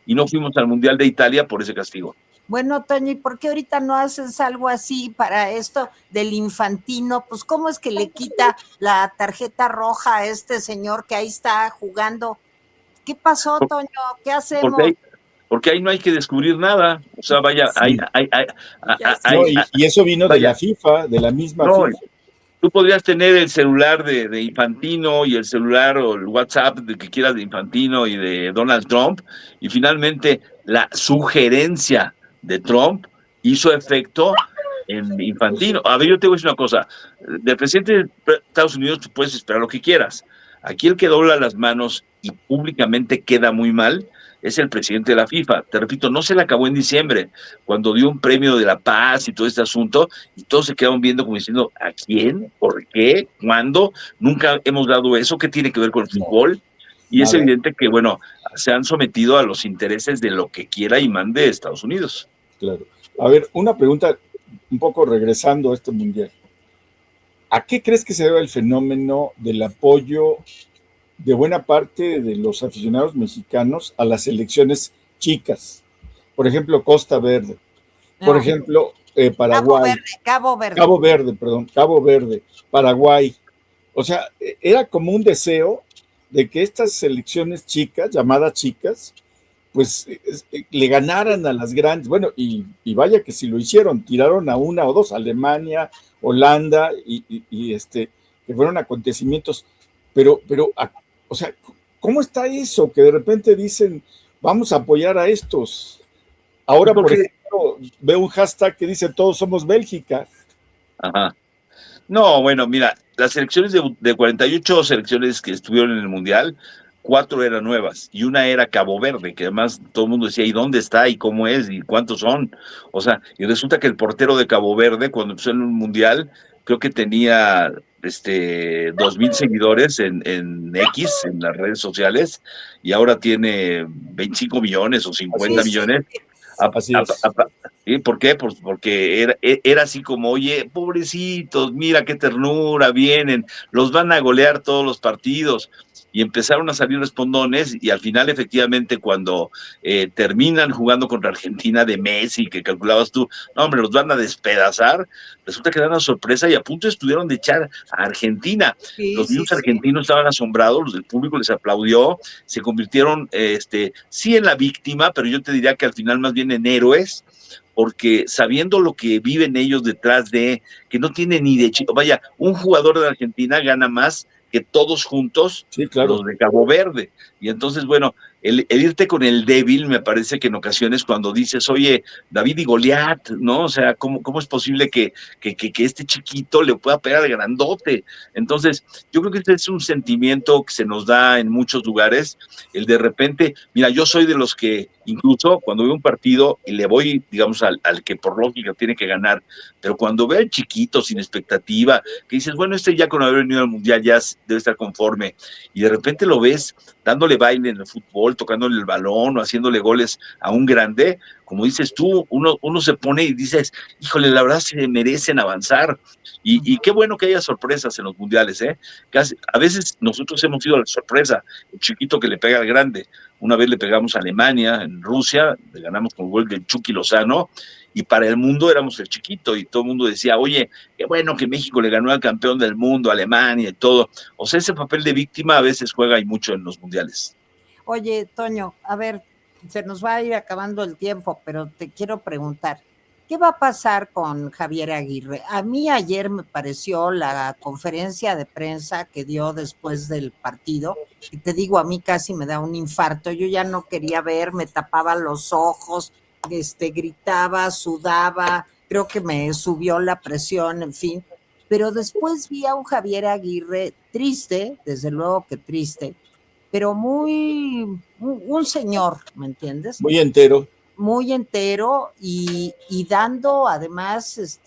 y no fuimos al Mundial de Italia por ese castigo. Bueno, Toño, ¿y por qué ahorita no haces algo así para esto del Infantino? Pues, ¿cómo es que le quita la tarjeta roja a este señor que ahí está jugando? ¿Qué pasó, Toño? ¿Qué hacemos? Porque ahí no hay que descubrir nada. O sea, vaya, sí. Y eso vino de la FIFA, de la misma FIFA. Tú podrías tener el celular de Infantino y el celular o el WhatsApp de que quieras de Infantino y de Donald Trump, y finalmente la sugerencia de Trump hizo efecto en Infantino. A ver, yo te voy a decir una cosa, del presidente de Estados Unidos tú puedes esperar lo que quieras. Aquí el que dobla las manos y públicamente queda muy mal es el presidente de la FIFA. Te repito, no se le acabó en diciembre, cuando dio un premio de la paz y todo este asunto, y todos se quedaron viendo como diciendo, ¿a quién? ¿Por qué? ¿Cuándo? Nunca hemos dado eso. ¿Qué tiene que ver con el fútbol? Y es evidente que, bueno, se han sometido a los intereses de lo que quiera y mande Estados Unidos. Claro. A ver, una pregunta un poco regresando a este mundial. ¿A qué crees que se debe el fenómeno del apoyo de buena parte de los aficionados mexicanos a las selecciones chicas? Por ejemplo, Costa Verde. Por ejemplo, Paraguay. Cabo Verde, Paraguay. O sea, era como un deseo de que estas selecciones chicas, llamadas chicas, pues le ganaran a las grandes. Bueno, y vaya que si lo hicieron, tiraron a una o dos, Alemania, Holanda, que fueron acontecimientos. Pero, o sea, ¿cómo está eso? Que de repente dicen, vamos a apoyar a estos. Ahora, por ejemplo, veo un hashtag que dice, todos somos Bélgica. Ajá. No, bueno, mira, las selecciones de 48 selecciones que estuvieron en el Mundial, 4 eran nuevas y una era Cabo Verde, que además todo el mundo decía, ¿y dónde está? ¿Y cómo es? ¿Y cuántos son? O sea, y resulta que el portero de Cabo Verde, cuando empezó en un Mundial, creo que tenía 2,000 seguidores en X, en las redes sociales, y ahora tiene 25 millones o 50 millones. Así es. ¿Sí? ¿Por qué? Porque era así como, oye, pobrecitos, mira qué ternura, vienen, los van a golear todos los partidos. Y empezaron a salir respondones y al final efectivamente cuando terminan jugando contra Argentina de Messi, que calculabas tú, no hombre, los van a despedazar, resulta que dan una sorpresa y a punto estuvieron de echar a Argentina. Los mismos argentinos estaban asombrados, los del público les aplaudió, se convirtieron sí en la víctima, pero yo te diría que al final más bien en héroes, porque sabiendo lo que viven ellos detrás de, que no tienen ni de chico, vaya, un jugador de Argentina gana más que todos juntos, sí, claro, los de Cabo Verde. Y entonces, bueno, el irte con el débil me parece que en ocasiones cuando dices, oye, David y Goliat, ¿no? O sea, ¿cómo es posible que este chiquito le pueda pegar al grandote? Entonces, yo creo que este es un sentimiento que se nos da en muchos lugares, el de repente, mira, yo soy de los que incluso cuando veo un partido y le voy, digamos, al que por lógica tiene que ganar, pero cuando veo al chiquito sin expectativa, que dices, bueno, ya con haber venido al Mundial ya debe estar conforme, y de repente lo ves dándole baile en el fútbol, tocándole el balón o haciéndole goles a un grande, como dices tú, uno se pone y dices, híjole, la verdad se merecen avanzar, y qué bueno que haya sorpresas en los mundiales, a veces nosotros hemos sido la sorpresa, el chiquito que le pega al grande. Una vez le pegamos a Alemania, en Rusia, le ganamos con gol del Chucky Lozano, y para el mundo éramos el chiquito, y todo el mundo decía, oye, qué bueno que México le ganó al campeón del mundo, Alemania y todo. O sea, ese papel de víctima a veces juega y mucho en los mundiales. Oye, Toño, a ver, se nos va a ir acabando el tiempo, pero te quiero preguntar, ¿qué va a pasar con Javier Aguirre? A mí ayer me pareció la conferencia de prensa que dio después del partido, y te digo, a mí casi me da un infarto, yo ya no quería ver, me tapaba los ojos, gritaba, sudaba, creo que me subió la presión, en fin, pero después vi a un Javier Aguirre triste, desde luego que triste, pero un señor, ¿me entiendes? Muy entero. Muy entero y dando además,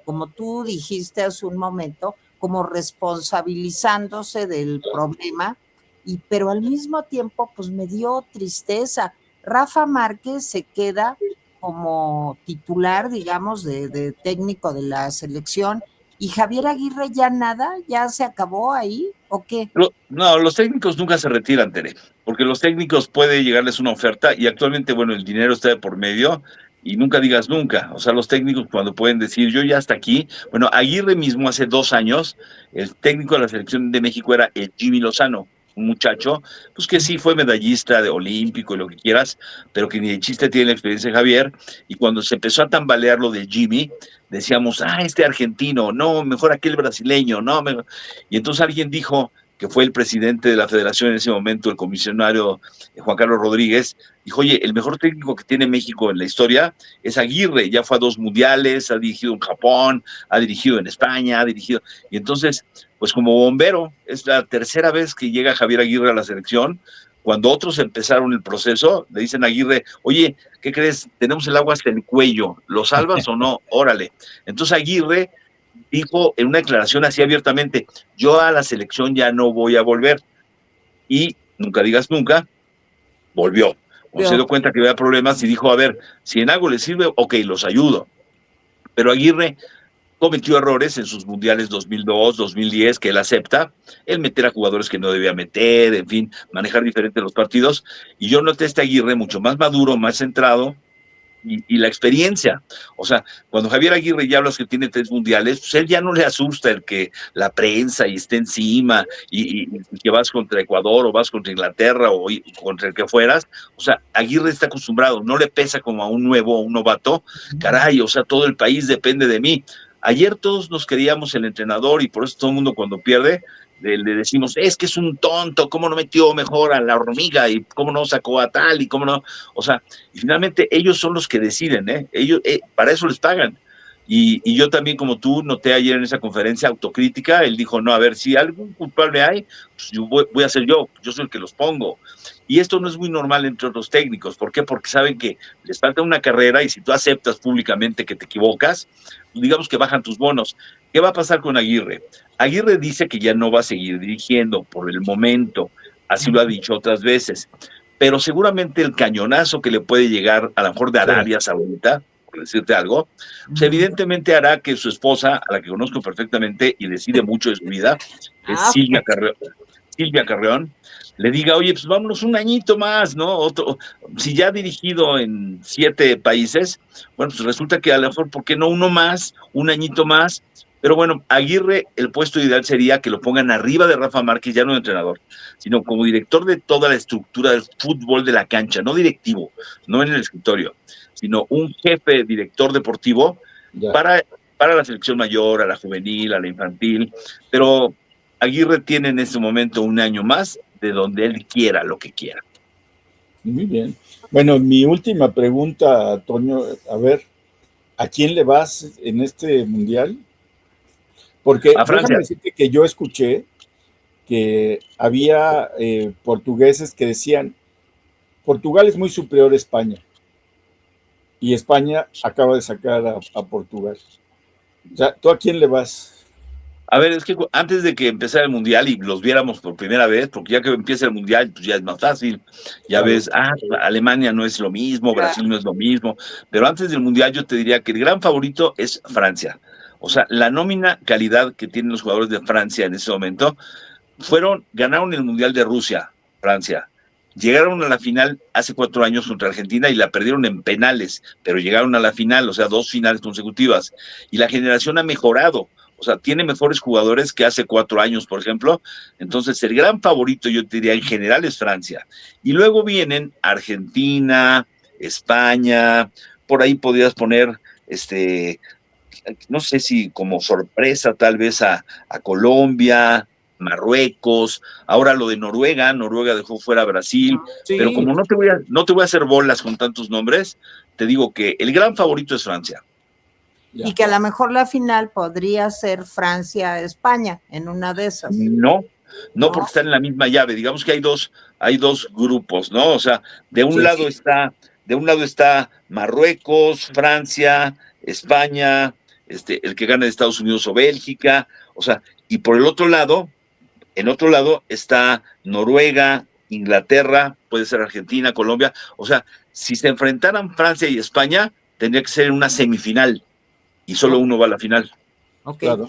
como tú dijiste hace un momento, como responsabilizándose del problema, pero al mismo tiempo pues me dio tristeza. Rafa Márquez se queda como titular, digamos, de técnico de la selección, y Javier Aguirre ya nada, ya se acabó ahí, ¿o qué? No, los técnicos nunca se retiran, Tere, porque los técnicos puede llegarles una oferta y actualmente, bueno, el dinero está de por medio y nunca digas nunca. O sea, los técnicos cuando pueden decir, yo ya hasta aquí, bueno, Aguirre mismo hace 2 años, el técnico de la selección de México era el Jimmy Lozano, un muchacho, pues que sí fue medallista de olímpico y lo que quieras, pero que ni de chiste tiene la experiencia de Javier, y cuando se empezó a tambalear lo de Jimmy, decíamos, este argentino, no, mejor aquel brasileño, no, y entonces alguien dijo, que fue el presidente de la federación en ese momento, el comisionario Juan Carlos Rodríguez, dijo, oye, el mejor técnico que tiene México en la historia es Aguirre, ya fue a 2 mundiales, ha dirigido en Japón, ha dirigido en España, y entonces, pues como bombero, es la tercera vez que llega Javier Aguirre a la selección. Cuando otros empezaron el proceso, le dicen a Aguirre, oye, ¿qué crees? Tenemos el agua hasta el cuello, ¿lo salvas o no? Órale. Entonces Aguirre dijo en una declaración así abiertamente, yo a la selección ya no voy a volver. Y nunca digas nunca, volvió. O se dio cuenta que había problemas y dijo, a ver, si en algo le sirve, ok, los ayudo. Pero Aguirre cometió errores en sus mundiales 2002, 2010, que él acepta, el meter a jugadores que no debía meter, en fin, manejar diferentes los partidos. Y yo noté a este Aguirre mucho más maduro, más centrado, y la experiencia. O sea, cuando Javier Aguirre ya hablas que tiene 3 mundiales, pues él ya no le asusta el que la prensa y esté encima y que vas contra Ecuador o vas contra Inglaterra o contra el que fueras. O sea, Aguirre está acostumbrado, no le pesa como a un nuevo, a un novato. Caray, o sea, todo el país depende de mí. Ayer todos nos queríamos el entrenador y por eso todo el mundo cuando pierde le decimos, es que es un tonto, ¿cómo no metió mejor a la hormiga? Y cómo no sacó a tal, y cómo no, o sea, y finalmente ellos son los que deciden, ellos, para eso les pagan. Y yo también, como tú, noté ayer en esa conferencia autocrítica, él dijo, no, a ver, si algún culpable hay, pues yo voy a ser yo soy el que los pongo. Y esto no es muy normal entre otros técnicos. ¿Por qué? Porque saben que les falta una carrera y si tú aceptas públicamente que te equivocas, digamos que bajan tus bonos. ¿Qué va a pasar con Aguirre? Aguirre dice que ya no va a seguir dirigiendo por el momento, así lo ha dicho otras veces, pero seguramente el cañonazo que le puede llegar a lo mejor de Arabia Saudita, por decirte algo, pues evidentemente hará que su esposa, a la que conozco perfectamente y decide mucho de su vida, que es Silvia Carreón, le diga, oye, pues vámonos un añito más, ¿no? Si ya ha dirigido en 7 países, bueno, pues resulta que a lo mejor, ¿por qué no uno más, un añito más? Pero bueno, Aguirre, el puesto ideal sería que lo pongan arriba de Rafa Márquez, ya no de entrenador, sino como director de toda la estructura del fútbol de la cancha, no directivo, no en el escritorio, sino un jefe director deportivo para la selección mayor, a la juvenil, a la infantil, pero Aguirre tiene en este momento un año más de donde él quiera, lo que quiera. Muy bien. Bueno, mi última pregunta, Toño, a ver, ¿a quién le vas en este mundial? Porque déjame decirte que yo escuché que había portugueses que decían, Portugal es muy superior a España, y España acaba de sacar a Portugal. O sea, ¿tú a quién le vas? A ver, es que antes de que empezara el Mundial y los viéramos por primera vez, porque ya que empieza el Mundial, pues ya es más fácil, ya ves, Alemania no es lo mismo, Brasil no es lo mismo, pero antes del Mundial yo te diría que el gran favorito es Francia. O sea, la nómina calidad que tienen los jugadores de Francia en ese momento, ganaron el Mundial de Rusia, Francia. Llegaron a la final hace 4 años contra Argentina y la perdieron en penales, pero llegaron a la final, o sea, 2 finales consecutivas. Y la generación ha mejorado. O sea, tiene mejores jugadores que hace 4 años, por ejemplo. Entonces, el gran favorito, yo te diría, en general es Francia. Y luego vienen Argentina, España, por ahí podrías poner, no sé si como sorpresa tal vez a Colombia, Marruecos, ahora lo de Noruega dejó fuera a Brasil, pero como no te voy a hacer bolas con tantos nombres, te digo que el gran favorito es Francia. Y que a lo mejor la final podría ser Francia-España en una de esas. No, porque están en la misma llave. Digamos que hay dos grupos, ¿no? O sea, de un lado está Marruecos, Francia, España, el que gana de Estados Unidos o Bélgica, o sea, y por el otro lado, está Noruega, Inglaterra, puede ser Argentina, Colombia, o sea, si se enfrentaran Francia y España, tendría que ser en una semifinal. Y solo uno va a la final. Ok. Claro.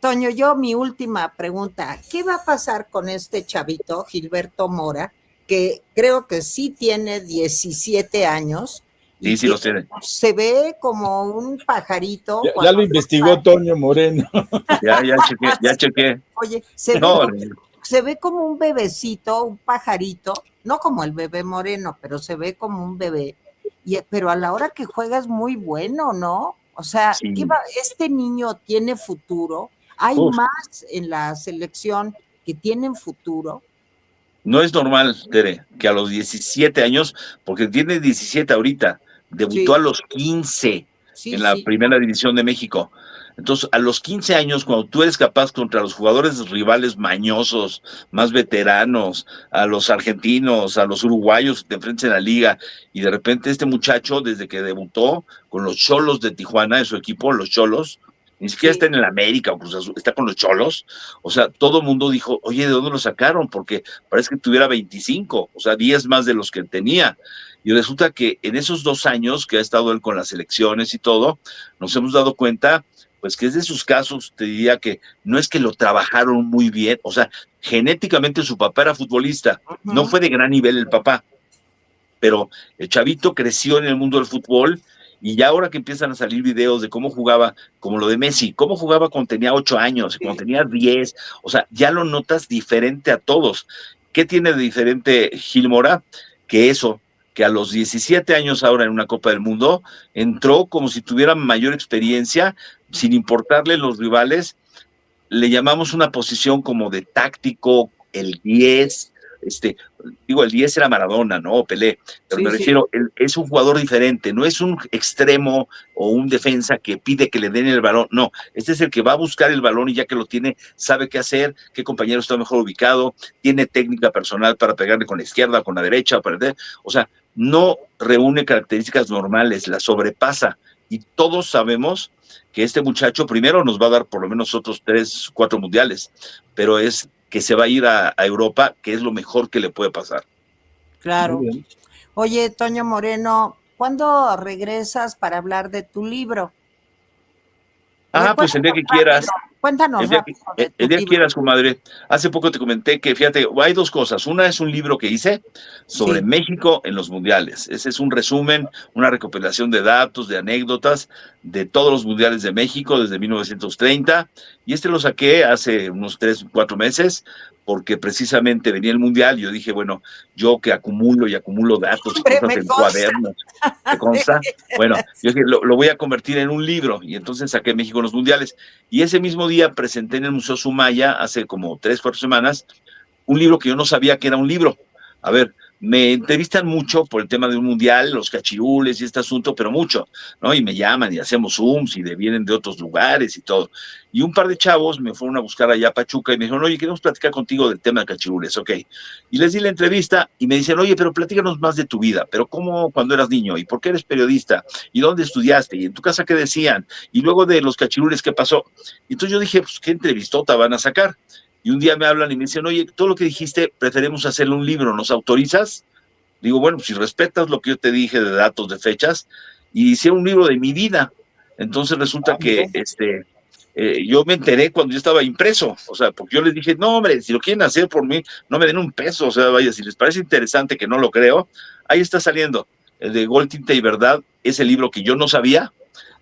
Toño, mi última pregunta. ¿Qué va a pasar con este chavito, Gilberto Mora, que creo que sí tiene 17 años? Sí, los tiene. Se ve como un pajarito. Ya lo investigó Toño Moreno. Ya chequé. Oye, se ve como un bebecito, un pajarito, no como el bebé Moreno, pero se ve como un bebé. Pero a la hora que juega es muy bueno, ¿no? O sea, sí. Este niño tiene futuro. Hay más en la selección que tienen futuro. No es normal, Tere, que a los 17 años, porque tiene 17 ahorita, debutó a los 15 en la primera división de México. Entonces, a los 15 años, cuando tú eres capaz contra los jugadores rivales mañosos, más veteranos, a los argentinos, a los uruguayos que te enfrentas en la liga, y de repente este muchacho, desde que debutó con los Xolos de Tijuana, de su equipo, los Xolos, ni siquiera está en el América o Cruz Azul, está con los Xolos. O sea, todo el mundo dijo, oye, ¿de dónde lo sacaron? Porque parece que tuviera 25, o sea, 10 más de los que tenía. Y resulta que en esos 2 años que ha estado él con las elecciones y todo, nos hemos dado cuenta, pues que es de sus casos, te diría que no es que lo trabajaron muy bien, o sea, genéticamente su papá era futbolista, no fue de gran nivel el papá, pero el chavito creció en el mundo del fútbol. Y ya ahora que empiezan a salir videos de cómo jugaba, como lo de Messi, cómo jugaba cuando tenía 8 años, cuando tenía 10, o sea, ya lo notas diferente a todos. ¿Qué tiene de diferente Gil Mora? Que eso, que a los 17 años ahora en una Copa del Mundo, entró como si tuviera mayor experiencia, sin importarle los rivales. Le llamamos una posición como de táctico, el 10, el 10 era Maradona, ¿no? Pelé, pero me refiero, es un jugador diferente, no es un extremo o un defensa que pide que le den el balón, no, este es el que va a buscar el balón y ya que lo tiene, sabe qué hacer, qué compañero está mejor ubicado, tiene técnica personal para pegarle con la izquierda, con la derecha, o sea, no reúne características normales, la sobrepasa, y todos sabemos que este muchacho primero nos va a dar por lo menos otros 3, 4 mundiales, pero es que se va a ir a Europa, que es lo mejor que le puede pasar. Claro. Oye, Toño Moreno, ¿cuándo regresas para hablar de tu libro? Pues el día que quieras. Cuéntanos rápido. El día que quieras, comadre. Hace poco te comenté que, fíjate, hay 2 cosas. Una es un libro que hice sobre México en los mundiales. Ese es un resumen, una recopilación de datos, de anécdotas de todos los mundiales de México desde 1930. Y lo saqué hace unos 3, 4 meses, porque precisamente venía el mundial y yo dije, bueno, yo que acumulo datos y cosas en cuadernos, ¿te consta? Bueno, yo dije, lo voy a convertir en un libro, y entonces saqué México en los mundiales. Y ese mismo día presenté en el Museo Sumaya, hace como 3, 4 semanas, un libro que yo no sabía que era un libro. A ver, me entrevistan mucho por el tema de un mundial, los cachirules y este asunto, pero mucho, ¿no? Y me llaman y hacemos Zooms y vienen de otros lugares y todo. Y un par de chavos me fueron a buscar allá a Pachuca y me dijeron, oye, queremos platicar contigo del tema de cachirules, ok. Y les di la entrevista y me dicen, oye, pero platícanos más de tu vida, pero ¿cómo cuando eras niño? ¿Y por qué eres periodista? ¿Y dónde estudiaste? ¿Y en tu casa qué decían? Y luego de los cachirules, ¿qué pasó? Y entonces yo dije, pues, ¿qué entrevistota van a sacar? Y un día me hablan y me dicen, oye, todo lo que dijiste, preferimos hacerle un libro, ¿nos autorizas? Digo, bueno, pues si respetas lo que yo te dije de datos, de fechas, y hicieron un libro de mi vida. Entonces resulta que yo me enteré cuando yo estaba impreso, o sea, porque yo les dije, no, hombre, si lo quieren hacer por mí, no me den un peso, o sea, vaya, si les parece interesante, que no lo creo, ahí está saliendo, el de Gol, Tinta y Verdad, es el libro que yo no sabía,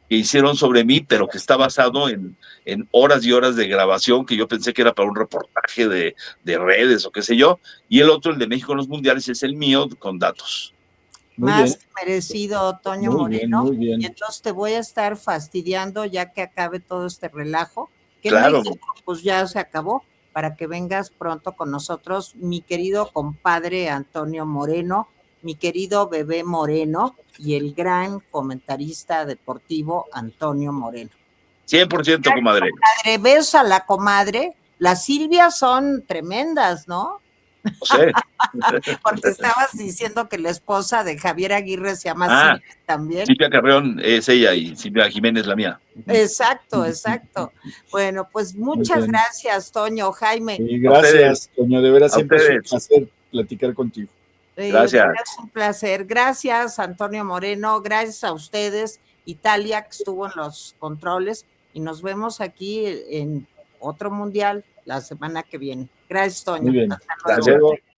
que hicieron sobre mí, pero que está basado en horas y horas de grabación, que yo pensé que era para un reportaje de redes o qué sé yo, y el otro, el de México en los mundiales, es el mío con datos. Más merecido, Toño Moreno. Muy bien. Y entonces te voy a estar fastidiando ya que acabe todo este relajo, que claro. En México, pues ya se acabó, para que vengas pronto con nosotros, mi querido compadre Antonio Moreno, mi querido bebé Moreno y el gran comentarista deportivo Antonio Moreno. 100%, comadre. Comadre, besos a la comadre. Las Silvias son tremendas, ¿no? No sé. Porque estabas diciendo que la esposa de Javier Aguirre se llama Silvia también. Silvia Carreón es ella y Silvia Jiménez la mía. Exacto. Bueno, pues muchas gracias, Toño, Jaime. Sí, gracias, Toño, de veras siempre es un placer platicar contigo. Gracias. Es un placer. Gracias, Antonio Moreno. Gracias a ustedes, Italia, que estuvo en los controles. Y nos vemos aquí en otro mundial la semana que viene. Gracias, Toño. Muy bien. Hasta luego. Gracias.